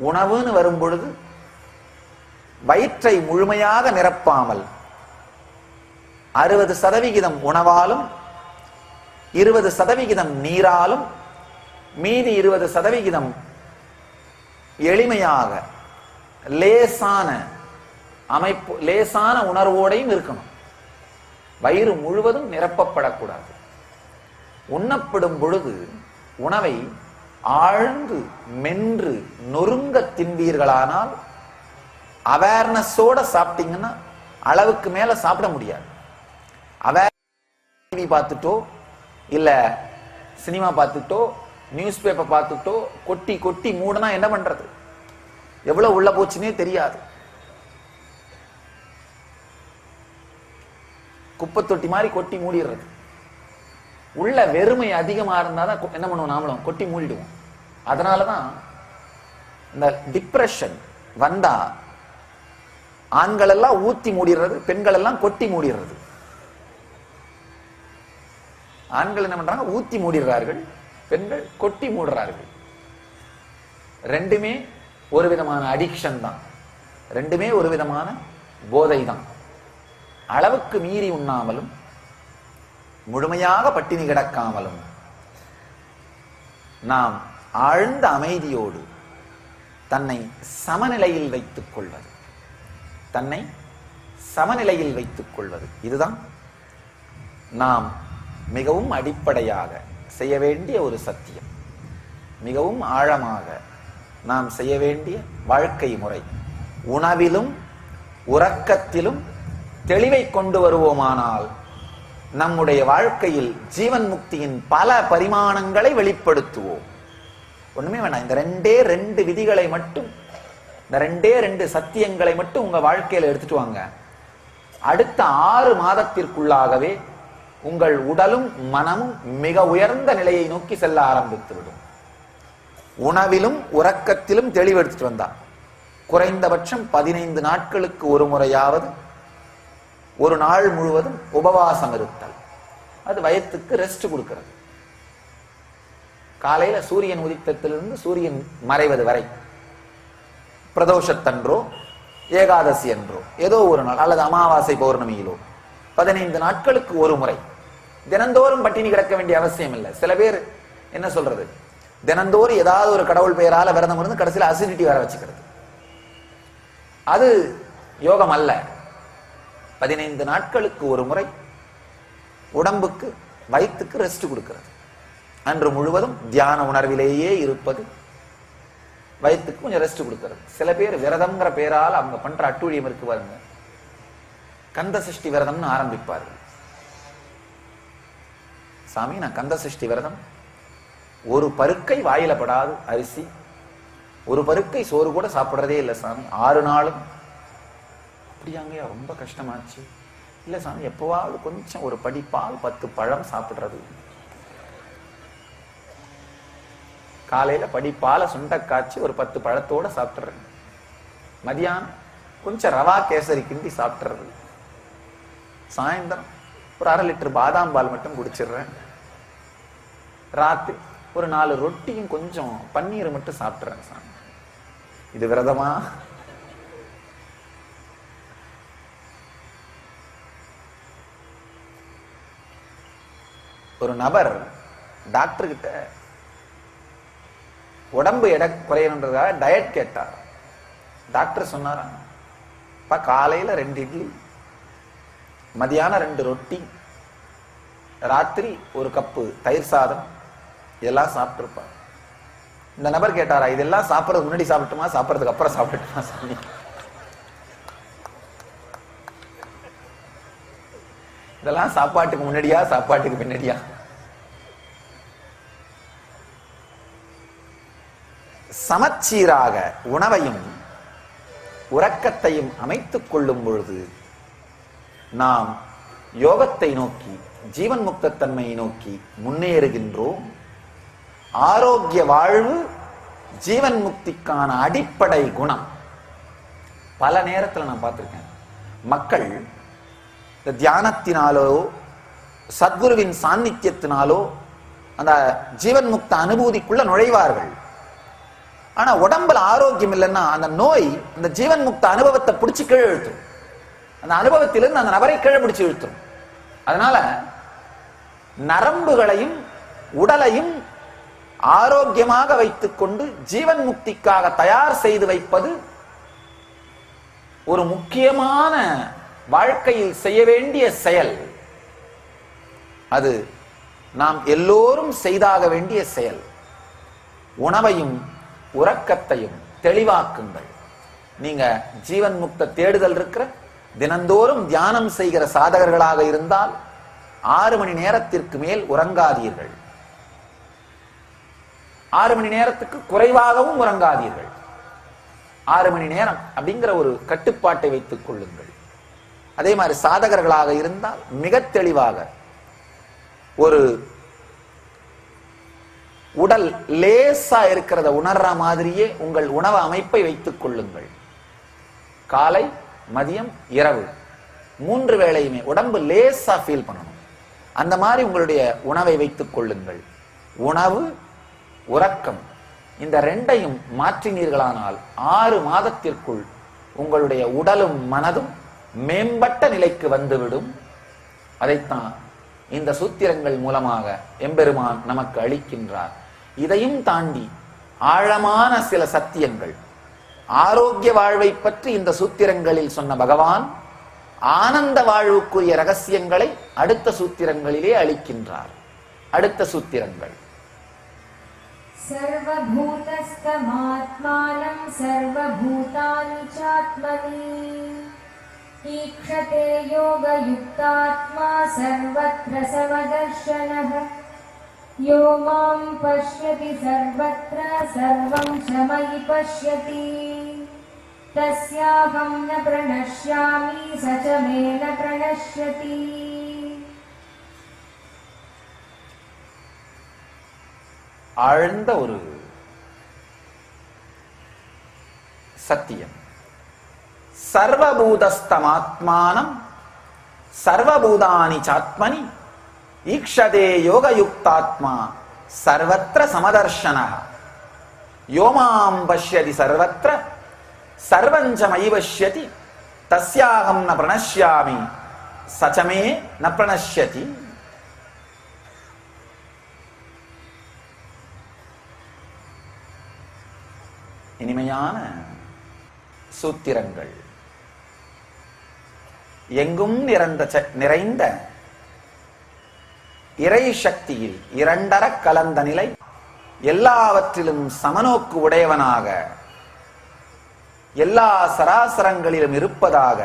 உணவுன்னு வரும் பொழுது வயிற்றை முழுமையாக நிரப்பாமல் 60% உணவாலும் 20% நீராலும் மீதி 20% எளிமையாக லேசான அமைப்பு, லேசான உணர்வோடையும் இருக்கணும். வயிறு முழுவதும் நிரப்பப்படக்கூடாது. உண்ணப்படும் பொழுது உணவை ஆழ்ந்து மென்று நொறுங்க தின்பீர்களானால் அவேர்னஸோட சாப்பிட்டீங்கன்னா அளவுக்கு மேல சாப்பிட முடியாது. டிவி பார்த்துட்டோ இல்ல சினிமா பார்த்துட்டோ நியூஸ் பேப்பர் பார்த்துட்டோ கொட்டி கொட்டி மூடனா என்ன பண்றது? எவ்வளவு உள்ள போச்சுன்னே தெரியாது. குப்பை தொட்டி மாதிரி கொட்டி மூடிடுறது. உள்ள வெறுமை அதிகமா இருந்தாதான் என்ன பண்ணுவோம், நாமளும் கொட்டி மூடிடுவோம். அதனாலதான் இந்த டிப்ரெஷன் வந்தா ஆண்கள் எல்லாம் ஊத்தி மூடிடுறது, பெண்கள் எல்லாம் கொட்டி மூடிடுறது. ஆண்கள் என்ன பண்றாங்க, ஊத்தி மூடிடுறார்கள், பெண்கள் கொட்டி மூடுறார்கள். ரெண்டுமே ஒரு விதமான அடிக்ஷன் தான், ரெண்டுமே ஒரு விதமான போதை தான். அளவுக்கு மீறி உண்ணாமலும் முழுமையாக பட்டினி கிடக்காமலும் நாம் ஆழ்ந்த அமைதியோடு தன்னை சமநிலையில் வைத்துக் கொள்வது, தன்னை சமநிலையில் வைத்துக் கொள்வது, இதுதான் நாம் மிகவும் அடிப்படையாக செய்ய வேண்டிய ஒரு சத்தியம். மிகவும் ஆழமாக நாம் செய்ய வேண்டிய வாழ்க்கை முறை. உணவிலும் உறக்கத்திலும் தெளிவை கொண்டு வருவோமானால் நம்முடைய வாழ்க்கையில் ஜீவன் முக்தியின் பல பரிமாணங்களை வெளிப்படுத்துவோம். ஒண்ணுமே வேண்டாம், இந்த ரெண்டு விதிகளை மட்டும், இந்த ரெண்டு சத்தியங்களை மட்டும் உங்க வாழ்க்கையில எடுத்துட்டு வாங்க. அடுத்த 6 மாதத்திற்குள்ளாகவே உங்கள் உடலும் மனமும் மிக உயர்ந்த நிலையை நோக்கி செல்ல ஆரம்பித்துவிடும். உணவிலும் உறக்கத்திலும் தெளிவு எடுத்துட்டு வந்தா குறைந்தபட்சம் 15 நாட்களுக்கு ஒரு முறையாவது ஒரு நாள் முழுவதும் உபவாசம் இருத்தல். அது வயத்துக்கு ரெஸ்ட் கொடுக்கிறது. காலையில சூரியன் உதித்தத்திலிருந்து சூரியன் மறைவது வரை, பிரதோஷத்தன்றோ ஏகாதசி என்றோ ஏதோ ஒரு நாள் அல்லது அமாவாசை பௌர்ணமியிலோ 15 நாட்களுக்கு ஒரு முறை. தினந்தோறும் பட்டினி கிடக்க வேண்டிய அவசியம் இல்லை. சில பேர் என்ன சொல்றது, தினந்தோறும் ஏதாவது ஒரு கடவுள் பெயரால விரதம் இருந்து கடைசியில் அசிடிட்டி வர வச்சுக்கிறது. அது யோகம் அல்ல. 15 நாட்களுக்கு ஒரு முறை உடம்புக்கு வயிற்றுக்கு ரெஸ்ட் கொடுக்கிறது. அன்று முழுவதும் தியான உணர்விலேயே இருப்பது வயிற்றுக்கு கொஞ்சம் ரெஸ்ட் கொடுக்கிறது. சில பேர் விரதம்ங்கிற பேரால் அவங்க பண்ற அட்டூழியம் இருக்கு பாருங்க. கந்த சஷ்டி விரதம்னு ஆரம்பிப்பார்கள். சாமி, நான் கந்த சஷ்டி விரதம், ஒரு பருக்கை வாயில படாது அரிசி, ஒரு பருக்கை சோறு கூட சாப்பிடுறதே இல்லை சாமி, 6 நாளும். அப்படியாங்கய்யா, ரொம்ப கஷ்டமாச்சு. இல்ல சாமி, எப்பவாவது கொஞ்சம் ஒரு படி பால் 10 பழம் சாப்பிடுறது. காலையில படி பாலை சுண்ட காய்ச்சி ஒரு 10 பழத்தோட சாப்பிடுறேன். மதியானம் கொஞ்சம் ரவா கேசரி கிண்டி சாப்பிடுறது. சாயந்தரம் ஒரு 1/2 லிட்டர் பாதாம் பால் மட்டும் குடிச்சிடுறேன். ராத்திரி ஒரு 4 ரொட்டியும் கொஞ்சம் பன்னீர் மட்டும் சாப்பிடுறேன் சாமி. இது விரதமா? ஒரு நபர் டாக்டர் கிட்ட உடம்பு எடை குறையணுன்றதாக டயட் கேட்டார். டாக்டர் சொன்னாரா, காலையில 2 இட்லி, மதியானம் 2 ரொட்டி, ராத்திரி 1 கப்பு தயிர் சாதம், இதெல்லாம் சாப்பிட்டுருப்பார். இந்த நபர் கேட்டாரா, இதெல்லாம் சாப்பிட்றதுக்கு முன்னாடி சாப்பிட்டுமா சாப்பிட்றதுக்கு அப்புறம் சாப்பிட்டுமா சாமி? இதெல்லாம் சாப்பாட்டுக்கு முன்னாடியா சாப்பாட்டுக்கு பின்னாடியா? சமச்சீராக உணவையும் உறக்கத்தையும் அமைத்துக் கொள்ளும் பொழுது நாம் யோகத்தை நோக்கி, ஜீவன் முக்தத்தன்மையை நோக்கி முன்னேறுகின்றோம். ஆரோக்கிய வாழ்வு ஜீவன் முக்திக்கான அடிப்படை குணம். பல நேரத்தில் நான் பார்த்திருக்கேன், மக்கள் இந்த தியானத்தினாலோ சத்குருவின் சாநித்தியத்தினாலோ அந்த ஜீவன் முக்த அனுபூதிக்குள்ள நுழைவார்கள். ஆனா உடம்புல ஆரோக்கியம் இல்லைன்னா அந்த நோய் இந்த ஜீவன் முக்த அனுபவத்தை பிடிச்சு கீழே இழுத்துரும். அந்த அனுபவத்திலிருந்து அந்த நபரை கீழே பிடிச்சு இழுத்துரும். அதனால நரம்புகளையும் உடலையும் ஆரோக்கியமாக வைத்துக் கொண்டு ஜீவன் முக்திக்காக தயார் செய்து வைப்பது ஒரு முக்கியமான வாழ்க்கையில் செய்ய வேண்டிய செயல். அது நாம் எல்லோரும் செய்தாக வேண்டிய செயல். உணவையும் உறக்கத்தையும் தெளிவாக்குங்கள். நீங்க ஜீவன் முக்த தேடுதல் இருக்கிற தினந்தோறும் தியானம் செய்கிற சாதகர்களாக இருந்தால் 6 மணி நேரத்திற்கு மேல் உறங்காதீர்கள். 6 மணி நேரத்துக்கு குறைவாகவும் உறங்காதீர்கள். 6 மணி நேரம் அப்படிங்கிற ஒரு கட்டுப்பாட்டை வைத்துக் கொள்ளுங்கள். அதே மாதிரி சாதகர்களாக இருந்தால் மிக தெளிவாக ஒரு உடல் லேசா இருக்கிறத உணர்ற மாதிரியே உங்கள் உணவு அமைப்பை வைத்துக் கொள்ளுங்கள். காலை, மதியம், இரவு 3 வேளையுமே உடம்பு லேசா ஃபீல் பண்ணணும். அந்த மாதிரி உங்களுடைய உணவை வைத்துக் கொள்ளுங்கள். உணவு, உறக்கம் இந்த 2ஐயும் மாற்றினீர்களானால் 6 மாதத்திற்குள் உங்களுடைய உடலும் மனதும் மேம்பட்ட நிலைக்கு வந்துவிடும். அதைத்தான் இந்த சூத்திரங்கள் மூலமாக எம்பெருமான் நமக்கு அளிக்கின்றார். இதையும் தாண்டி ஆழமான சில சத்தியங்கள், ஆரோக்கிய வாழ்வை பற்றி இந்த சூத்திரங்களில் சொன்ன பகவான் ஆனந்த வாழ்வுக்குரிய ரகசியங்களை அடுத்த சூத்திரங்களிலே அளிக்கின்றார். அடுத்த சூத்திரங்கள் सर्वभूतस्थमात्मानं सर्वभूतानि चात्मनि ईक्षते योगयुक्तात्मा सर्वत्र समदर्शनः यो मां पश्यति सर्वत्र सर्वं च मयि पश्यति तस्याहं न प्रणश्यामि स च मे न प्रणश्यति. ஆழ்ந்த ஒரு சத்தியம். சர்வபூதஸ்தமாத்மானம் சர்வபூதானி சாத்மனி ஈக்ஷதே யோகயுக்தாத்மா சர்வத்ர சமதர்ஷனः யோ மாம் பஷ்யதி சர்வத்ர சர்வஞ்ச மயி பஷ்யதி தஸ்யாஹம் ந பிரணஷ்யாமி ச ச மே ந பிரணஷ்யதி. இனிமையான சூத்திரங்கள். எங்கும் நிறைந்த இறை சக்தியில் இரண்டர கலந்த நிலை, எல்லாவற்றிலும் சமநோக்கு உடையவனாக எல்லா சராசரங்களிலும் இருப்பதாக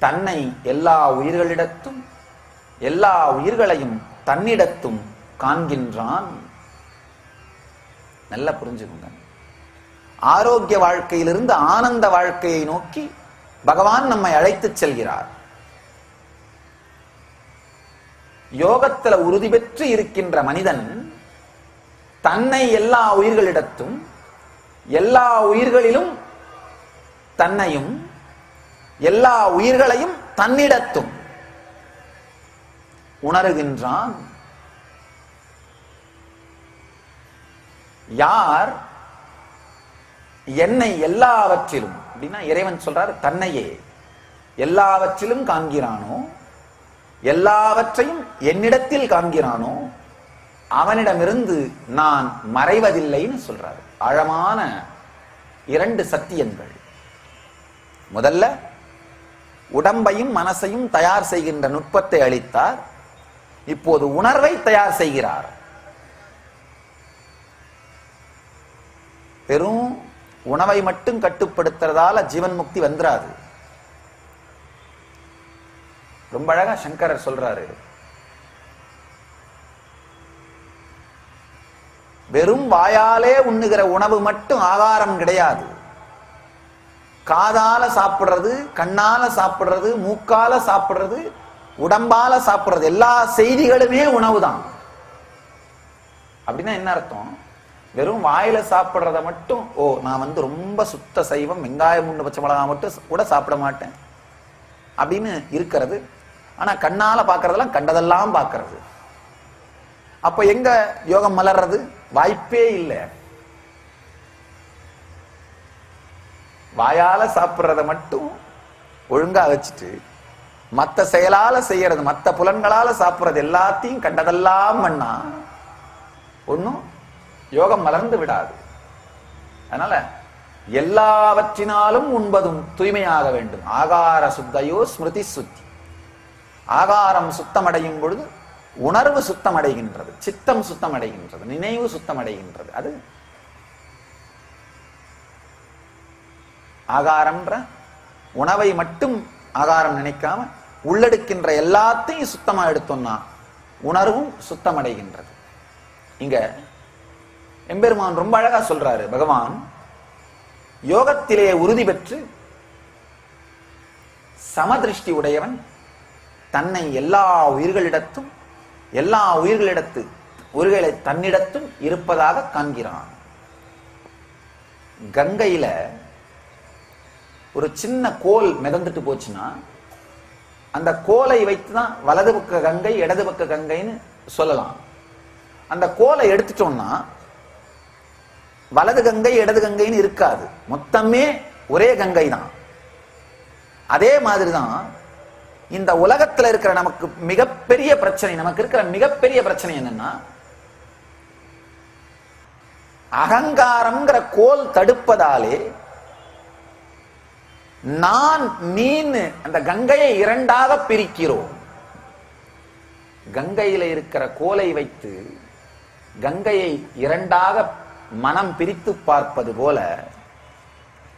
தன்னை எல்லா உயிர்களிடத்தும் எல்லா உயிர்களையும் தன்னிடத்தும் காண்கின்றான். நல்லா புரிஞ்சுக்கோங்க. ஆரோக்கிய வாழ்க்கையிலிருந்து ஆனந்த வாழ்க்கையை நோக்கி பகவான் நம்மை அழைத்து செல்கிறார். யோகத்துல உறுதி பெற்று இருக்கின்ற மனிதன் தன்னை எல்லா உயிர்களிடத்தும் எல்லா உயிர்களிலும் தன்னையும் எல்லா உயிர்களையும் தன்னிடத்தும் உணர்கின்றான். யார் என்னை எல்லாவற்றிலும் அப்படின்னா இறைவன் சொல்றார், தன்னையே எல்லாவற்றிலும் காண்கிறானோ, எல்லாவற்றையும் என்னிடத்தில் காண்கிறானோ, அவனிடமிருந்து நான் மறைவதில்லைன்னு சொல்றார். ஆழமான 2 சத்தியங்கள். முதல்ல உடம்பையும் மனசையும் தயார் செய்கின்ற நுட்பத்தை அளித்தார். இப்போது உணர்வை தயார் செய்கிறார். வெறும் உணவை மட்டும் கட்டுப்படுத்துறதால ஜீவன் முக்தி வந்துராது. ரொம்ப அழகா சங்கரர் சொல்றாரு, வெறும் வாயாலே உண்ணுகிற உணவு மட்டும் ஆகாரம் கிடையாது. காதால சாப்பிடுறது, கண்ணால சாப்பிடுறது, மூக்கால சாப்பிடுறது, உடம்பால சாப்பிடுறது, எல்லா செய்திகளுமே உணவு தான். அப்படின்னா என்ன அர்த்தம்? வெறும் வாயில சாப்பிடுறத மட்டும், ஓ நான் ரொம்ப சுத்த சைவம், வெங்காயம் 3 பச்சை மிளகா மட்டும் கூட சாப்பிட மாட்டேன் அப்படின்னு இருக்கிறது. ஆனா கண்ணால பாக்குறதெல்லாம் கண்டதெல்லாம் பாக்குறது. அப்ப எங்க யோகம் மலர்றது? வாய்ப்பே இல்லை. வாயால சாப்பிடுறத மட்டும் ஒழுங்கா வச்சுட்டு மத்த செயலால செய்யறது, மத்த புலன்களால சாப்பிடுறது எல்லாத்தையும் கண்டதெல்லாம் பண்ணா ஒன்னும் யோகம் மலர்ந்து விடாது. அதனால எல்லாவற்றினாலும் உண்பதும் தூய்மையாக வேண்டும். ஆகார சுத்தையோ ஸ்மிருதி சுத்தி. ஆகாரம் சுத்தமடையும் பொழுது உணர்வு சுத்தமடைகின்றது, சித்தம் சுத்தமடைகின்றது, நினைவு சுத்தமடைகின்றது. அது ஆகாரம்ன்ற உணவை மட்டும் ஆகாரம் நினைக்காம உள்ளெடுக்கின்ற எல்லாத்தையும் சுத்தமா எடுத்தோம்னா உணர்வும் சுத்தமடைகின்றது. இங்க எம்பெருமான் ரொம்ப அழகா சொல்றாரு. பகவான் யோகத்திலே உறுதி பெற்று சமதிருஷ்டி உடையவன் தன்னை எல்லா உயிர்களிடத்தும் உயிர்களை தன்னிடத்தும் இருப்பதாக காண்கிறான். கங்கையில ஒரு சின்ன கோல் மிதந்துட்டு போச்சுன்னா அந்த கோலை வைத்துதான் வலது பக்க கங்கை இடது பக்க கங்கைன்னு சொல்லலாம். அந்த கோலை எடுத்துட்டோம்னா வலது கங்கை இடது கங்கைன்னு இருக்காது, மொத்தமே ஒரே கங்கை தான். அதே மாதிரிதான் இந்த உலகத்துல இருக்கிற நமக்கு மிகப்பெரிய பிரச்சனை, நமக்கு இருக்கிற மிகப்பெரிய பிரச்சனை என்னன்னா அகங்காரம்ங்கிற கோல் தடுப்பதாலே நான் நீன்னு அந்த கங்கையை இரண்டாக பிரிக்கிறோம். கங்கையில இருக்கிற கோலை வைத்து கங்கையை இரண்டாக மனம் பிரித்து பார்ப்பது போல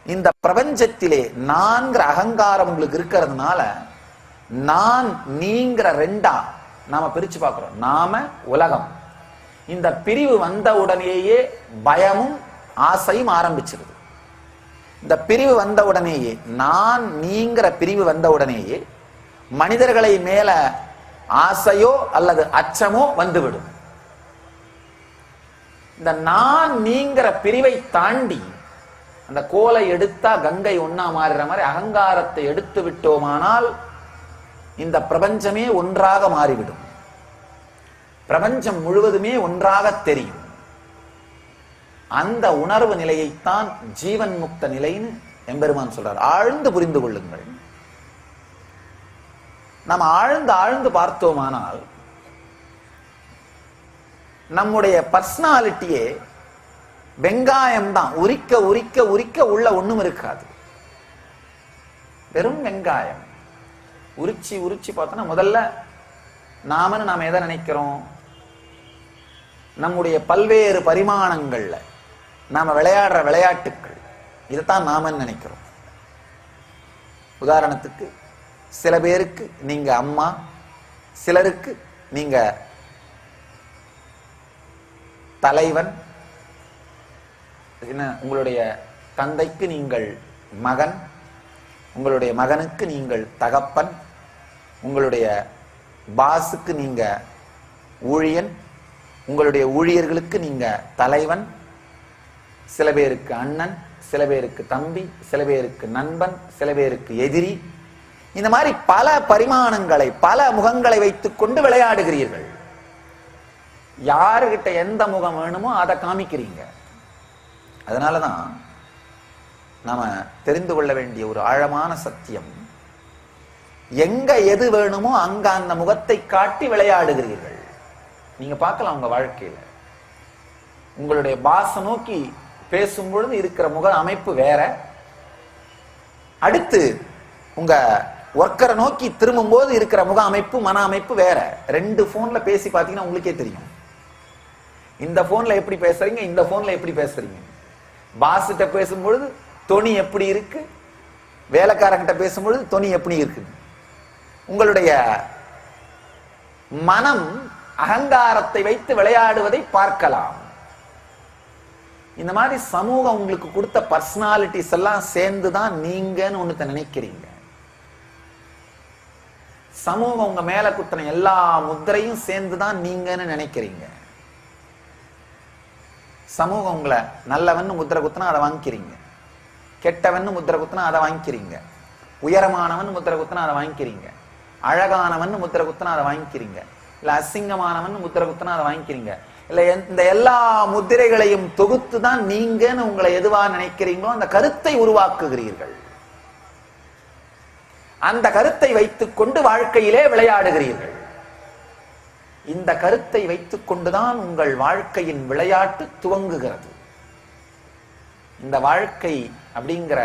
இந்த பிரபஞ்சத்திலே நான்கிற அகங்காரம் உங்களுக்கு இருக்கிறதுனால நான் நீங்கிற ரெண்டா நாம பிரிச்சு பார்க்கிறோம். நாம உலகம். இந்த பிரிவு வந்த உடனேயே பயமும் ஆசையும் ஆரம்பிச்சிருது. இந்த பிரிவு வந்த உடனேயே, நான் நீங்கிற பிரிவு வந்த உடனேயே மனிதர்களை மேல ஆசையோ அல்லது அச்சமோ வந்துவிடும். இந்த நான் நீங்கிற பிரிவை தாண்டி அந்த கோலை எடுத்தா கங்கை ஒன்னா மாறுற மாதிரி அகங்காரத்தை எடுத்து விட்டோமானால் இந்த பிரபஞ்சமே ஒன்றாக மாறிவிடும். பிரபஞ்சம் முழுவதுமே ஒன்றாக தெரியும். அந்த உணர்வு நிலையைத்தான் ஜீவன் முக்த நிலைன்னு எம்பெருமான் சொல்றார். ஆழ்ந்து புரிந்து கொள்ளுங்கள். நாம் ஆழ்ந்து பார்த்தோமானால் நம்முடைய பர்சனாலிட்டியே வெங்காயம் தான். உரிக்க உரிக்க உரிக்க உள்ள ஒண்ணும் இருக்காது, வெறும் வெங்காயம். உரிச்சி உரிச்சி பார்த்தோம்னா முதல்ல நாம எதை நினைக்கிறோம்? நம்முடைய பல்வேறு பரிமாணங்கள்ல நாம விளையாடுற விளையாட்டுக்கள், இதைத்தான் நாம நினைக்கிறோம். உதாரணத்துக்கு சில பேருக்கு நீங்க அம்மா, சிலருக்கு நீங்க தலைவன், உங்களுடைய தந்தைக்கு நீங்கள் மகன், உங்களுடைய மகனுக்கு நீங்கள் தகப்பன், உங்களுடைய பாஸுக்கு நீங்க ஊழியன், உங்களுடைய ஊழியர்களுக்கு நீங்க தலைவன், சில பேருக்கு அண்ணன், சில பேருக்கு தம்பி, சில பேருக்கு நண்பன், சில பேருக்கு எதிரி. இந்த மாதிரி பல பரிமாணங்களை, பல முகங்களை வைத்துக் கொண்டு விளையாடுகிறீர்கள். யாருகிட்ட எந்த முகம் வேணுமோ அதை காமிக்கிறீங்க. அதனாலதான் நாம தெரிந்து கொள்ள வேண்டிய ஒரு ஆழமான சத்தியம், எங்க எது வேணுமோ அங்க அந்த முகத்தை காட்டி விளையாடுகிறீர்கள். நீங்க பார்க்கலாம் உங்க வாழ்க்கையில உங்களுடைய பாச நோக்கி பேசும்பொழுது இருக்கிற முக அமைப்பு வேற, அடுத்து உங்க ஒர்க்கரை நோக்கி திரும்பும் போது இருக்கிற முக அமைப்பு, மன அமைப்பு வேற. ரெண்டு போன்ல பேசி பார்த்தீங்கன்னா உங்களுக்கே தெரியும். இந்த போன்ல எப்படி பேசுறீங்க, இந்த போன்ல எப்படி பேசுறீங்க. பாஸ்கிட்ட பேசும்பொழுது தொனி எப்படி இருக்கு, வேலைக்காரங்கிட்ட பேசும்பொழுது தொனி எப்படி இருக்கு. உங்களுடைய மனம் அகங்காரத்தை வைத்து விளையாடுவதை பார்க்கலாம். இந்த மாதிரி சமூகம் உங்களுக்கு கொடுத்த பர்சனாலிட்டிஸ் எல்லாம் சேர்ந்துதான் நீங்கன்னு ஒண்ணு நினைக்கிறீங்க. சமூகம் உங்க மேல குத்தின எல்லா முத்திரையும் சேர்ந்துதான் நீங்கன்னு நினைக்கிறீங்க. சமூகம் உங்களை நல்லவன் முத்திரை குத்தினா அதை வாங்கிக்கிறீங்க, கெட்டவன் முத்திரை குத்தினா அதை வாங்கிக்கிறீங்க, உயரமானவன் முத்திரை குத்தினா அதை வாங்கிக்கிறீங்க, அழகானவன் முத்திரை குத்தினா அதை வாங்கிக்கிறீங்க, இல்ல அசிங்கமானவன் முத்திரை குத்தினா அதை வாங்கிக்கிறீங்க. இல்ல இந்த எல்லா முத்திரைகளையும் தொகுத்து தான் நீங்கன்னு உங்களை எதுவா நினைக்கிறீங்களோ அந்த கருத்தை உருவாக்குகிறீர்கள். அந்த கருத்தை வைத்துக் கொண்டு வாழ்க்கையிலே விளையாடுகிறீர்கள். இந்த கருத்தை வைத்துக் கொண்டுதான் உங்கள் வாழ்க்கையின் விளையாட்டு துவங்குகிறது. இந்த வாழ்க்கை அப்படிங்கிற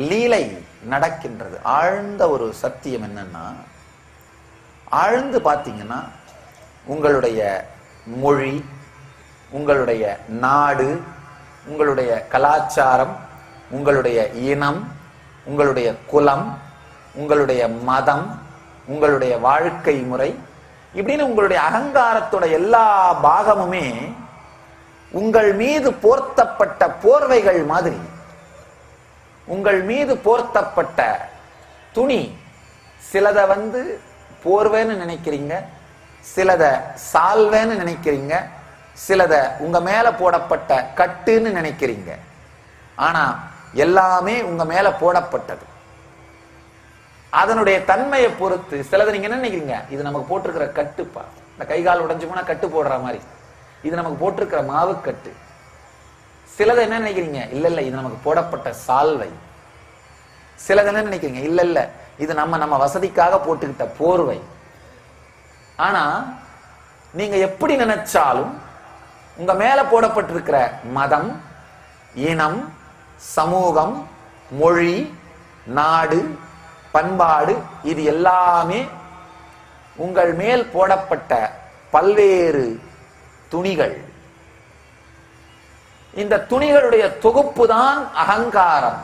லீலை நடக்கின்றது. ஆழ்ந்த ஒரு சத்தியம் என்னன்னா, ஆழ்ந்து பார்த்தீங்கன்னா உங்களுடைய மொழி, உங்களுடைய நாடு, உங்களுடைய கலாச்சாரம், உங்களுடைய இனம், உங்களுடைய குலம், உங்களுடைய மதம், உங்களுடைய வாழ்க்கை முறை, இப்படின்னு உங்களுடைய அகங்காரத்தோட எல்லா பாகமுமே உங்கள் மீது போர்த்தப்பட்ட போர்வைகள் மாதிரி. உங்கள் மீது போர்த்தப்பட்ட துணி. சிலதை போர்வைன்னு நினைக்கிறீங்க, சிலத சால்வேன்னு நினைக்கிறீங்க, சிலத உங்க மேல போடப்பட்ட கட்டுன்னு நினைக்கிறீங்க. ஆனா எல்லாமே உங்க மேல போடப்பட்டது. அதனுடைய தன்மையை பொறுத்து சிலதை நீங்க என்ன நினைக்கிறீங்க, இது நமக்கு போட்டிருக்கிற கட்டுப்பா, இந்த கை கால் உடைஞ்சு போனா கட்டு போடுற மாதிரி, இது நமக்கு போட்டிருக்கிற மாவு கட்டு. சிலதை என்ன நினைக்கிறீங்க, இல்ல இல்ல இது நமக்கு போடப்பட்ட சால்வை. சிலது என்ன நினைக்கிறீங்க, இல்ல இல்ல இது நம்ம வசதிக்காக போட்டுக்கிட்ட போர்வை. ஆனா நீங்க எப்படி நினைச்சாலும் உங்க மேல போடப்பட்டிருக்கிற மதம், இனம், சமூகம், மொழி, நாடு, பண்பாடு, இது எல்லாமே உங்கள் மேல் போடப்பட்ட பல்வேறு துணிகள். இந்த துணிகளுடைய தொகுப்பு தான் அகங்காரம்.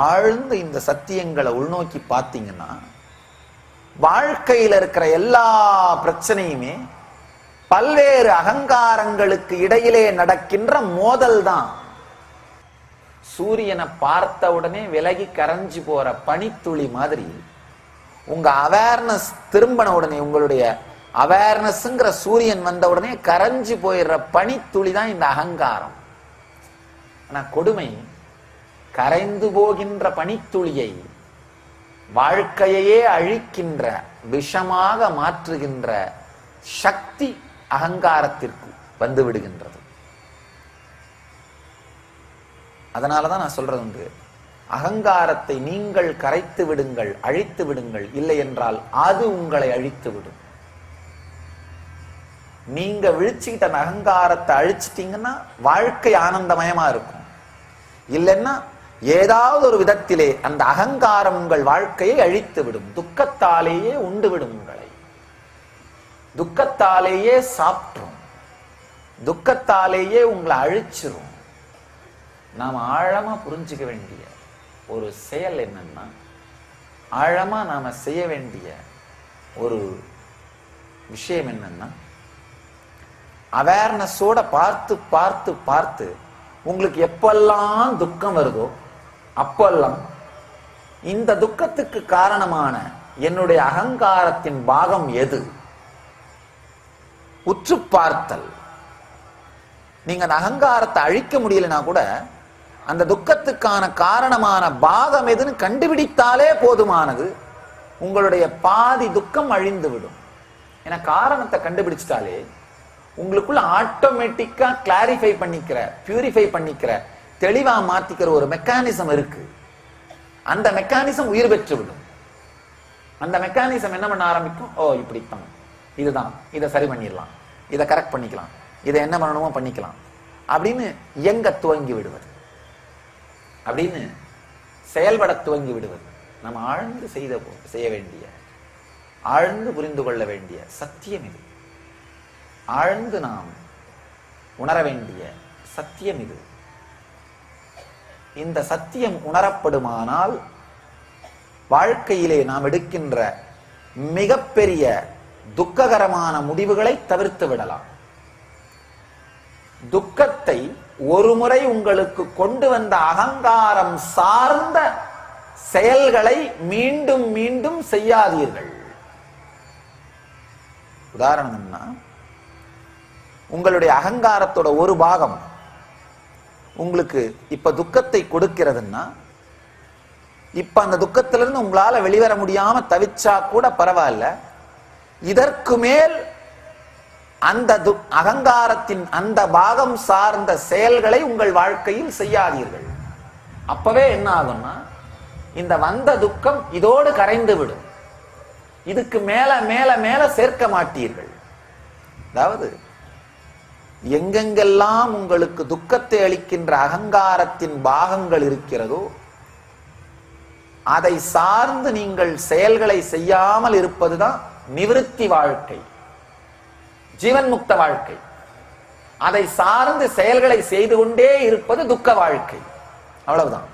ஆழ்ந்து இந்த சத்தியங்களை உள்நோக்கி பார்த்தீங்கன்னா வாழ்க்கையில் இருக்கிற எல்லா பிரச்சனையுமே பல்வேறு அகங்காரங்களுக்கு இடையிலே நடக்கின்ற மோதல் தான். சூரியனை பார்த்த உடனே விலகி கரைஞ்சு போற பனித்துளி மாதிரி உங்க அவேர்னஸ் திரும்பின உடனே, உங்களுடைய அவேர்னஸ்ங்கிற சூரியன் வந்த உடனே கரைஞ்சு போயிடுற பனித்துளி தான் இந்த அகங்காரம். ஆனா கொடுமை, கரைந்து போகின்ற பனித்துளியை வாழ்க்கையே அழிக்கின்ற, விஷமாக மாற்றுகின்ற சக்தி அகங்காரத்திற்கு வந்து விடுகின்றது. அதனாலதான் நான் சொல்றது உண்டு, அகங்காரத்தை நீங்கள் கரைத்து விடுங்கள், அழித்து விடுங்கள், இல்லை என்றால் அது உங்களை அழித்து விடும். நீங்க விழிச்சுக்கிட்ட அந்த அகங்காரத்தை அழிச்சிட்டீங்கன்னா வாழ்க்கை ஆனந்தமயமா இருக்கும். இல்லைன்னா ஏதாவது ஒரு விதத்திலே அந்த அகங்காரம் உங்கள் வாழ்க்கையை அழித்து விடும். துக்கத்தாலேயே உண்டு விடும், உங்களை துக்கத்தாலேயே சாப்பிடும், துக்கத்தாலேயே உங்களை அழிச்சிரும். நாம் ஆழமா புரிஞ்சுக்க வேண்டிய ஒரு செயல் என்னன்னா, ஆழமா நாம செய்ய வேண்டிய ஒரு விஷயம் என்னன்னா, அவேர்னஸோட பார்த்து பார்த்து பார்த்து உங்களுக்கு எப்பெல்லாம் துக்கம் வருதோ அப்பெல்லாம் இந்த துக்கத்துக்கு காரணமான என்னுடைய அகங்காரத்தின் பாகம் எது உற்று பார்த்தல். நீங்க அந்த அகங்காரத்தை அழிக்க முடியலனா கூட அந்த துக்கத்துக்கான காரணமான பாகம் எதுன்னு கண்டுபிடித்தாலே போதுமானது. உங்களுடைய பாதி துக்கம் அழிந்து விடும். ஏன்னா காரணத்தை கண்டுபிடிச்சிட்டாலே உங்களுக்குள்ள ஆட்டோமேட்டிக்கா கிளாரிஃபை பண்ணிக்கிற, பியூரிஃபை பண்ணிக்கிற, தெளிவா மாத்திக்கிற ஒரு மெக்கானிசம் இருக்கு. அந்த மெக்கானிசம் உயிர் பெற்று விடும். அந்த மெக்கானிசம் என்ன பண்ண ஆரம்பிக்கும், ஓ இப்படித்தான், இதுதான், இதை சரி பண்ணிடலாம், இதை கரெக்ட் பண்ணிக்கலாம், இதை என்ன பண்ணணுமோ பண்ணிக்கலாம் அப்படின்னு எங்க துவங்கி விடுவது, அப்படின்னு செயல்பட துவங்கி விடுவது. நம்ம ஆழ்ந்து செய்ய வேண்டிய, ஆழ்ந்து புரிந்து கொள்ள வேண்டிய சத்தியம் இது. ஆழ்ந்து நாம் உணர வேண்டிய சத்தியம் இது. இந்த சத்தியம் உணரப்படுமானால் வாழ்க்கையிலே நாம் எடுக்கின்ற மிகப்பெரிய துக்ககரமான முடிவுகளை தவிர்த்து விடலாம். துக்கத்தை ஒரு முறை உங்களுக்கு கொண்டு வந்த அகங்காரம் சார்ந்த செயல்களை மீண்டும் மீண்டும் செய்யாதீர்கள். உதாரணம்னா, உங்களுடைய அகங்காரத்தோட ஒரு பாகம் உங்களுக்கு இப்ப துக்கத்தை கொடுக்கிறதுன்னா, இப்ப அந்த துக்கத்திலிருந்து உங்களால வெளிவர முடியாம தவிச்சா கூட பரவாயில்ல, இதற்கு மேல் அந்த அகங்காரத்தின் அந்த பாகம் சார்ந்த செயல்களை உங்கள் வாழ்க்கையில் செய்யாதீர்கள். அப்பவே என்ன ஆகும்னா, இந்த வந்த துக்கம் இதோடு கரைந்து விடும். இதுக்கு மேல மேல மேல சேர்க்க மாட்டீர்கள். அதாவது எங்கெங்கெல்லாம் உங்களுக்கு துக்கத்தை அளிக்கின்ற அகங்காரத்தின் பாகங்கள் இருக்கிறதோ அதை சார்ந்து நீங்கள் செயல்களை செய்யாமல் இருப்பதுதான் நிவிருத்தி வாழ்க்கை, ஜீவன் முக்த வாழ்க்கை. அதை சார்ந்து செயல்களை செய்து கொண்டே இருப்பது துக்க வாழ்க்கை. அவ்வளவுதான்.